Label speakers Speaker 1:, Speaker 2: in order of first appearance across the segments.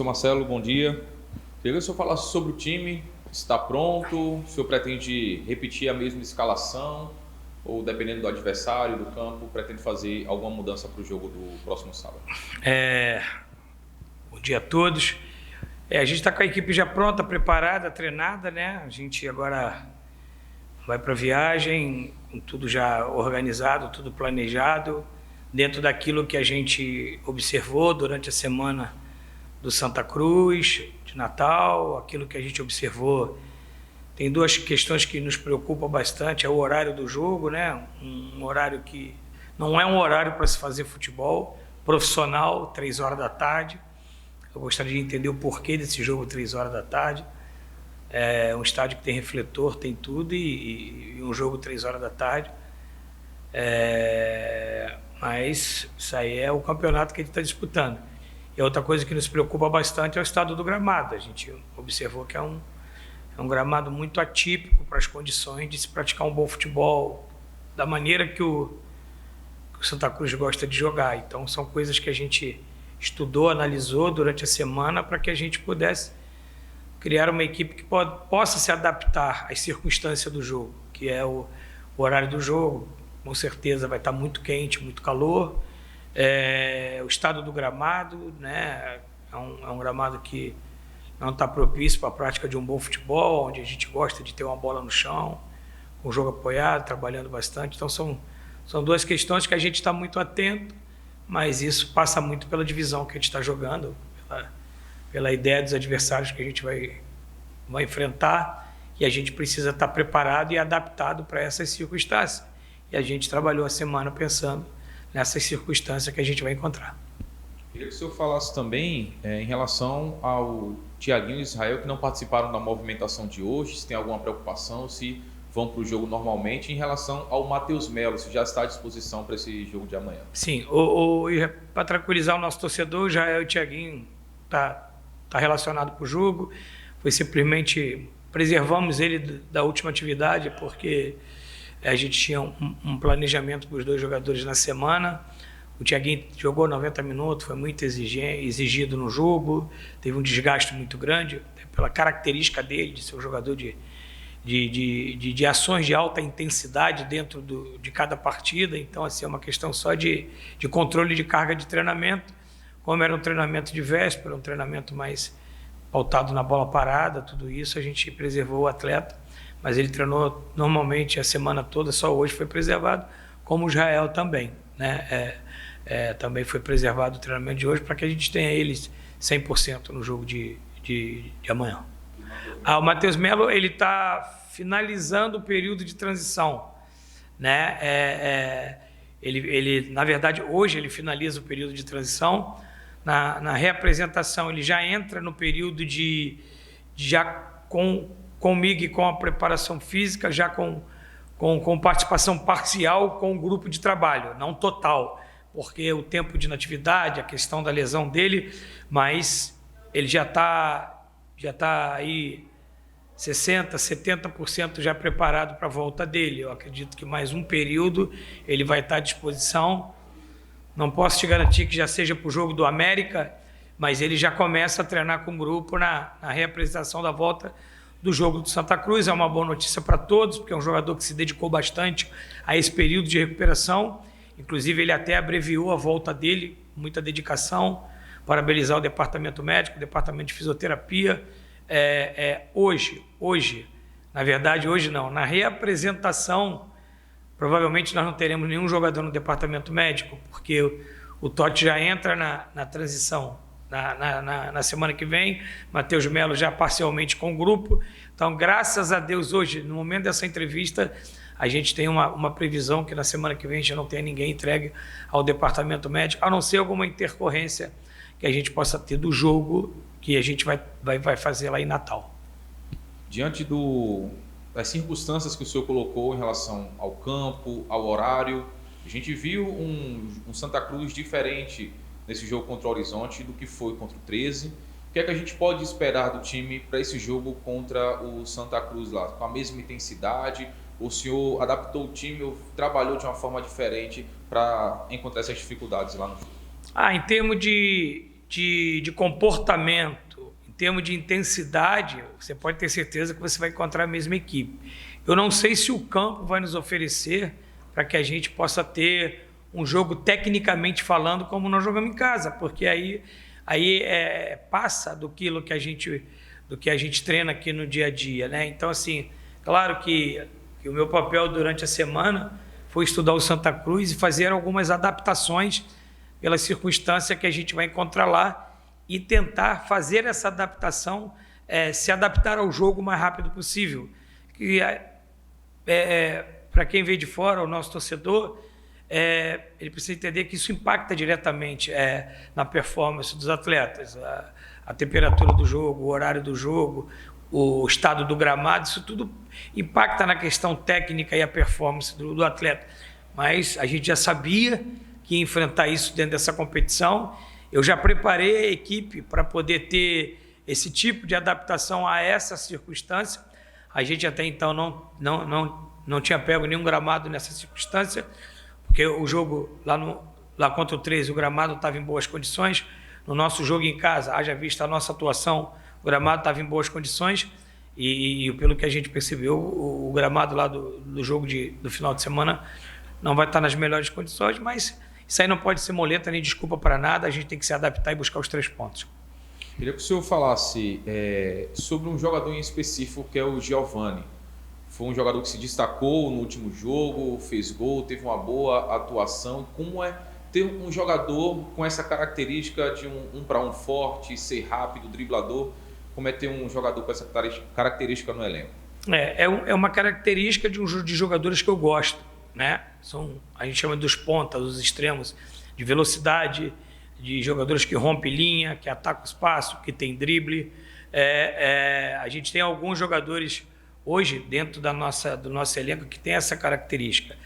Speaker 1: Professor Marcelo, bom dia. Queria que o senhor falasse sobre o time, está pronto, o senhor pretende repetir a mesma escalação ou, dependendo do adversário, do campo, pretende fazer alguma mudança para o jogo do próximo sábado?
Speaker 2: Bom dia a todos. A gente está com a equipe já pronta, preparada, treinada, né? A gente agora vai para a viagem, com tudo já organizado, tudo planejado, dentro daquilo que a gente observou durante a semana do Santa Cruz, de Natal, aquilo que a gente observou. Tem duas questões que nos preocupam bastante, é o horário do jogo, né? Um horário que não é um horário para se fazer futebol profissional, 3 horas da tarde. Eu gostaria de entender o porquê desse jogo 3 horas da tarde. É um estádio que tem refletor, tem tudo, e um jogo 3 horas da tarde. Mas isso aí é o campeonato que a gente está disputando. E outra coisa que nos preocupa bastante é o estado do gramado. A gente observou que é um gramado muito atípico para as condições de se praticar um bom futebol, da maneira que o Santa Cruz gosta de jogar. Então, são coisas que a gente estudou, analisou durante a semana para que a gente pudesse criar uma equipe que possa se adaptar às circunstâncias do jogo, que é o horário do jogo. Com certeza vai estar muito quente, muito calor. O estado do gramado, né? É um gramado que não está propício para a prática de um bom futebol, onde a gente gosta de ter uma bola no chão, com o jogo apoiado, trabalhando bastante. Então, são duas questões que a gente está muito atento, mas isso passa muito pela divisão que a gente está jogando, pela ideia dos adversários que a gente vai enfrentar, e a gente precisa estar preparado e adaptado para essas circunstâncias. E a gente trabalhou a semana pensando nessas circunstâncias que a gente vai encontrar.
Speaker 1: Queria que o senhor falasse também em relação ao Thiaguinho e Israel, que não participaram da movimentação de hoje, se tem alguma preocupação, se vão para o jogo normalmente, em relação ao Matheus Melo, se já está à disposição para esse jogo de amanhã.
Speaker 2: Sim, para tranquilizar o nosso torcedor, Israel e o Thiaguinho tá relacionado para o jogo, foi simplesmente preservamos ele da última atividade, porque a gente tinha um planejamento para os dois jogadores na semana. O Thiaguinho jogou 90 minutos, foi muito exigido no jogo, teve um desgaste muito grande, pela característica dele, de ser um jogador de ações de alta intensidade dentro de cada partida. Então, assim, é uma questão só de controle de carga de treinamento. Como era um treinamento de véspera, um treinamento mais pautado na bola parada, tudo isso, a gente preservou o atleta, mas ele treinou normalmente a semana toda, só hoje foi preservado, como o Israel também, né? Também foi preservado o treinamento de hoje para que a gente tenha eles 100% no jogo de amanhã. O Matheus Melo, ele está finalizando o período de transição, né? Ele, na verdade, hoje ele finaliza o período de transição. Na reapresentação, ele já entra no período comigo e com a preparação física, já com participação parcial com o grupo de trabalho, não total, porque o tempo de inatividade, a questão da lesão dele, mas ele já está aí 60%, 70% já preparado para a volta dele. Eu acredito que mais um período ele vai estar à disposição. Não posso te garantir que já seja para o jogo do América, mas ele já começa a treinar com o grupo na reapresentação da volta do jogo do Santa Cruz. É uma boa notícia para todos, porque é um jogador que se dedicou bastante a esse período de recuperação. Inclusive, ele até abreviou a volta dele, muita dedicação. Parabenizar o departamento médico, o departamento de fisioterapia. Hoje, na verdade, hoje não, na reapresentação, provavelmente nós não teremos nenhum jogador no departamento médico, porque o Totti já entra na transição na semana que vem, Matheus Melo já parcialmente com o grupo. Então, graças a Deus, hoje, no momento dessa entrevista, a gente tem uma previsão que na semana que vem a gente não tenha ninguém entregue ao departamento médico, a não ser alguma intercorrência que a gente possa ter do jogo que a gente vai fazer lá em Natal.
Speaker 1: Diante das circunstâncias que o senhor colocou em relação ao campo, ao horário, a gente viu um Santa Cruz diferente nesse jogo contra o Horizonte do que foi contra o 13. O que é que a gente pode esperar do time para esse jogo contra o Santa Cruz lá? Com a mesma intensidade? O senhor adaptou o time ou trabalhou de uma forma diferente para encontrar essas dificuldades lá no jogo?
Speaker 2: Em termos de de comportamento, em termos de intensidade, você pode ter certeza que você vai encontrar a mesma equipe. Eu não sei se o campo vai nos oferecer para que a gente possa ter um jogo tecnicamente falando como nós jogamos em casa, porque aí passa do que a gente treina aqui no dia a dia, né? Então, assim, claro que o meu papel durante a semana foi estudar o Santa Cruz e fazer algumas adaptações pela circunstância que a gente vai encontrar lá e tentar fazer essa adaptação, se adaptar ao jogo o mais rápido possível. Para quem vê de fora, o nosso torcedor, ele precisa entender que isso impacta diretamente na performance dos atletas, a temperatura do jogo, o horário do jogo, o estado do gramado, isso tudo impacta na questão técnica e a performance do atleta. Mas a gente já sabia que ia enfrentar isso dentro dessa competição. Eu já preparei a equipe para poder ter esse tipo de adaptação a essa circunstância. A gente até então não tinha pego nenhum gramado nessa circunstância, porque o jogo lá contra o 13, o gramado estava em boas condições. No nosso jogo em casa, haja vista a nossa atuação, o gramado estava em boas condições e pelo que a gente percebeu, o gramado lá do jogo do final de semana não vai estar nas melhores condições, mas isso aí não pode ser moleta nem desculpa para nada, a gente tem que se adaptar e buscar os 3 pontos.
Speaker 1: Queria que o senhor falasse sobre um jogador em específico, que é o Giovani. Foi um jogador que se destacou no último jogo, fez gol, teve uma boa atuação. Como é ter um jogador com essa característica de um para um forte, ser rápido, driblador? Como é ter um jogador com essa característica no elenco?
Speaker 2: É uma característica de jogadores que eu gosto, né? A gente chama dos pontas, dos extremos, de velocidade, de jogadores que rompem linha, que atacam o espaço, que tem drible. A gente tem alguns jogadores hoje dentro do nosso elenco que tem essa característica.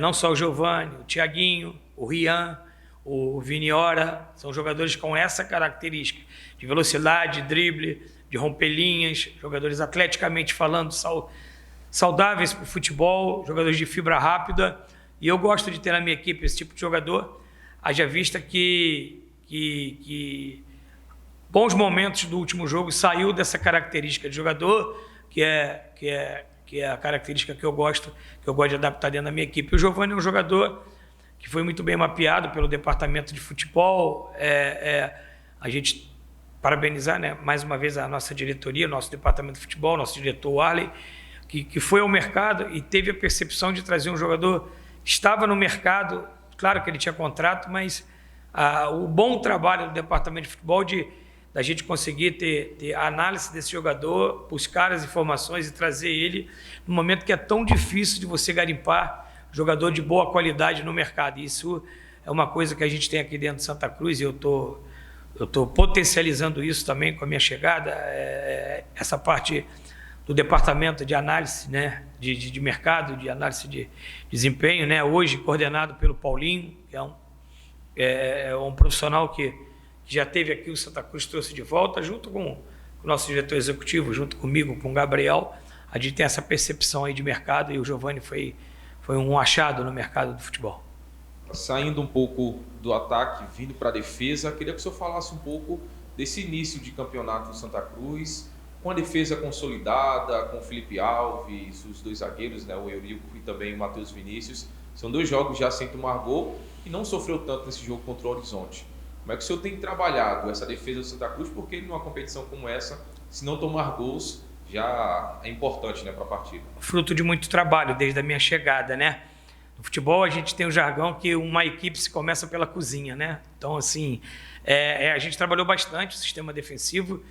Speaker 2: Não só o Giovani, o Thiaguinho, o Rian, o Viniora, são jogadores com essa característica de velocidade, drible, de romper linhas, jogadores atleticamente falando saudáveis para o futebol, jogadores de fibra rápida, e eu gosto de ter na minha equipe esse tipo de jogador, haja vista que bons momentos do último jogo saiu dessa característica de jogador, que é a característica que eu gosto de adaptar dentro da minha equipe. O Giovani é um jogador que foi muito bem mapeado pelo departamento de futebol. A gente parabenizar, né, mais uma vez a nossa diretoria, nosso departamento de futebol, nosso diretor Arley, que foi ao mercado e teve a percepção de trazer um jogador que estava no mercado, claro que ele tinha contrato, mas o bom trabalho do departamento de futebol da gente conseguir ter a análise desse jogador, buscar as informações e trazer ele no momento que é tão difícil de você garimpar jogador de boa qualidade no mercado. Isso é uma coisa que a gente tem aqui dentro de Santa Cruz e eu estou potencializando isso também com a minha chegada, essa parte do departamento de análise, né, de mercado, de análise de desempenho, né, hoje coordenado pelo Paulinho, que é um profissional que já teve aqui, o Santa Cruz trouxe de volta, junto com o nosso diretor executivo, junto comigo, com o Gabriel. A gente tem essa percepção aí de mercado e o Giovani foi um achado no mercado do futebol.
Speaker 1: Saindo um pouco do ataque, vindo para a defesa, queria que o senhor falasse um pouco desse início de campeonato do Santa Cruz, com a defesa consolidada, com o Felipe Alves, os 2 zagueiros, né, o Eurico e também o Matheus Vinícius. São 2 jogos já sem tomar gol e não sofreu tanto nesse jogo contra o Horizonte. Como é que o senhor tem trabalhado essa defesa do Santa Cruz? Porque numa competição como essa, se não tomar gols, já é importante, né, para a partida.
Speaker 2: Fruto de muito trabalho desde a minha chegada, né? No futebol a gente tem o jargão que uma equipe se começa pela cozinha, né? Então, assim, a gente trabalhou bastante o sistema defensivo,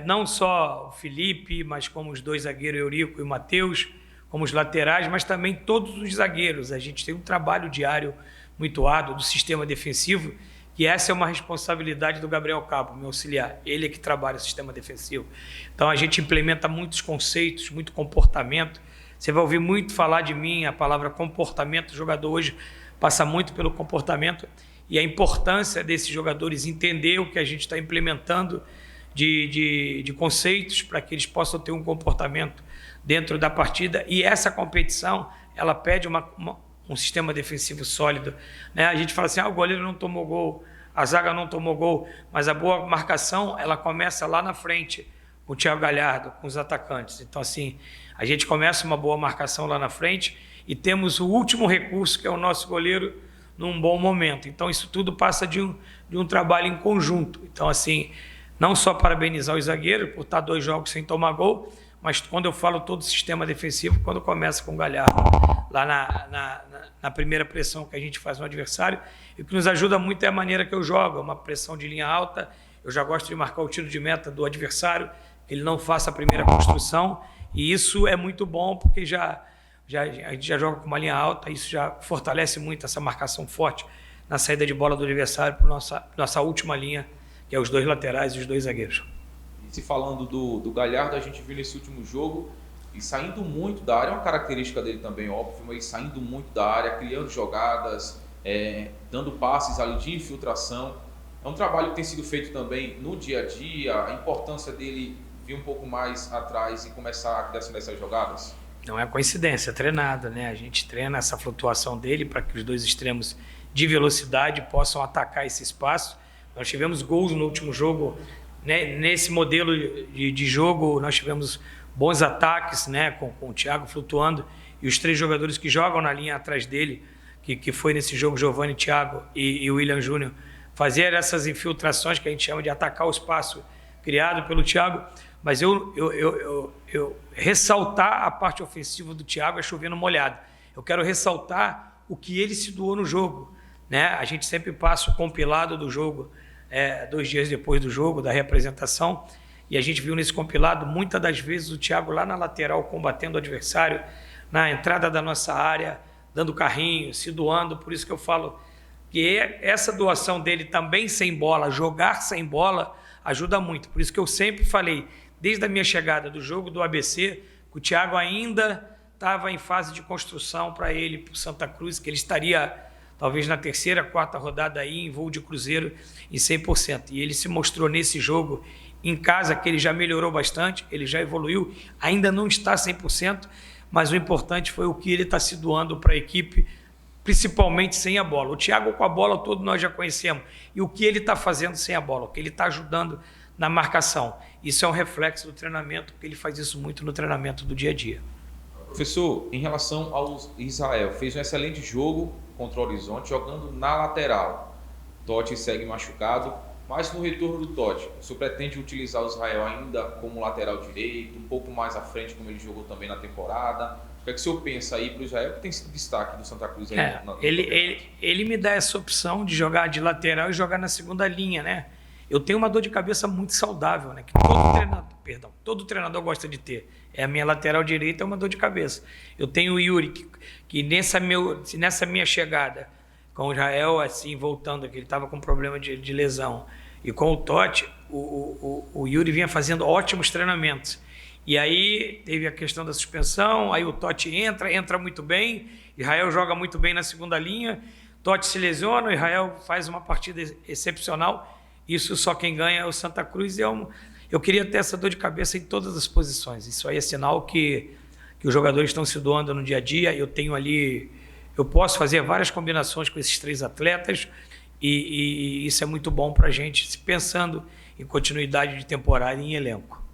Speaker 2: não só o Felipe, mas como os 2 zagueiros, Eurico e o Matheus, como os laterais, mas também todos os zagueiros. A gente tem um trabalho diário muito árduo do sistema defensivo, que essa é uma responsabilidade do Gabriel Cabo, meu auxiliar. Ele é que trabalha o sistema defensivo. Então, a gente implementa muitos conceitos, muito comportamento. Você vai ouvir muito falar de mim, a palavra comportamento. O jogador hoje passa muito pelo comportamento e a importância desses jogadores entender o que a gente está implementando de conceitos para que eles possam ter um comportamento dentro da partida. E essa competição, ela pede um sistema defensivo sólido, né? A gente fala assim, o goleiro não tomou gol a zaga não tomou gol, mas a boa marcação, ela começa lá na frente, com o Thiago Galhardo, com os atacantes. Então, assim, a gente começa uma boa marcação lá na frente e temos o último recurso, que é o nosso goleiro, num bom momento. Então, isso tudo passa de um trabalho em conjunto. Então, assim, não só parabenizar os zagueiros por estar 2 jogos sem tomar gol, mas quando eu falo todo o sistema defensivo, quando começa com o Galhardo, lá na primeira pressão que a gente faz no adversário, e o que nos ajuda muito é a maneira que eu jogo, uma pressão de linha alta. Eu já gosto de marcar o tiro de meta do adversário, que ele não faça a primeira construção, e isso é muito bom, porque a gente já joga com uma linha alta, isso já fortalece muito essa marcação forte na saída de bola do adversário para nossa última linha, que é os 2 laterais e os 2 zagueiros.
Speaker 1: E se falando do Galhardo, a gente viu nesse último jogo, e saindo muito da área, é uma característica dele também, óbvio, mas saindo muito da área, criando jogadas, dando passes ali de infiltração. É um trabalho que tem sido feito também no dia a dia, a importância dele vir um pouco mais atrás e começar a criar essas jogadas?
Speaker 2: Não é coincidência, é treinado, né? A gente treina essa flutuação dele para que os 2 extremos de velocidade possam atacar esse espaço. Nós tivemos gols no último jogo, né? Nesse modelo de jogo, nós tivemos bons ataques, né? Com o Thiago flutuando e os 3 jogadores que jogam na linha atrás dele, que foi nesse jogo Giovani, Thiago e o William Júnior, fazer essas infiltrações que a gente chama de atacar o espaço criado pelo Thiago. Mas eu ressaltar a parte ofensiva do Thiago é chovendo molhado. Eu quero ressaltar o que ele se doou no jogo, né? A gente sempre passa o compilado do jogo 2 dias depois do jogo, da reapresentação, e a gente viu nesse compilado, muitas das vezes, o Thiago lá na lateral combatendo o adversário, na entrada da nossa área, dando carrinho, se doando. Por isso que eu falo que essa doação dele também sem bola, jogar sem bola, ajuda muito. Por isso que eu sempre falei, desde a minha chegada do jogo do ABC, que o Thiago ainda estava em fase de construção para ele, para o Santa Cruz, que ele estaria talvez na 3ª, 4ª rodada aí, em voo de cruzeiro em 100%. E ele se mostrou nesse jogo em casa que ele já melhorou bastante, ele já evoluiu, ainda não está 100%, mas o importante foi o que ele está se doando para a equipe, principalmente sem a bola. O Thiago com a bola todo nós já conhecemos, e o que ele está fazendo sem a bola, o que ele está ajudando na marcação. Isso é um reflexo do treinamento, porque ele faz isso muito no treinamento do dia a dia.
Speaker 1: Professor, em relação ao Israel, fez um excelente jogo contra o Horizonte, jogando na lateral. Totti segue machucado, mas no retorno do Totti, o senhor pretende utilizar o Israel ainda como lateral direito, um pouco mais à frente, como ele jogou também na temporada? O que é que o senhor pensa aí para o Israel, que tem sido destaque do Santa Cruz aí?
Speaker 2: Ele me dá essa opção de jogar de lateral e jogar na segunda linha, né? Eu tenho uma dor de cabeça muito saudável, né? Que todo treinador gosta de ter. É a minha lateral direita, é uma dor de cabeça. Eu tenho o Yuri, que nessa minha chegada com o Israel, assim, voltando, que ele estava com problema de lesão, e com o Totti, o Yuri vinha fazendo ótimos treinamentos. E aí teve a questão da suspensão, aí o Totti entra muito bem, Israel joga muito bem na segunda linha, Totti se lesiona, o Israel faz uma partida excepcional. Isso só quem ganha é o Santa Cruz. Eu queria ter essa dor de cabeça em todas as posições. Isso aí é sinal que os jogadores estão se doando no dia a dia. Eu posso fazer várias combinações com esses 3 atletas e isso é muito bom para a gente, pensando em continuidade de temporada e em elenco.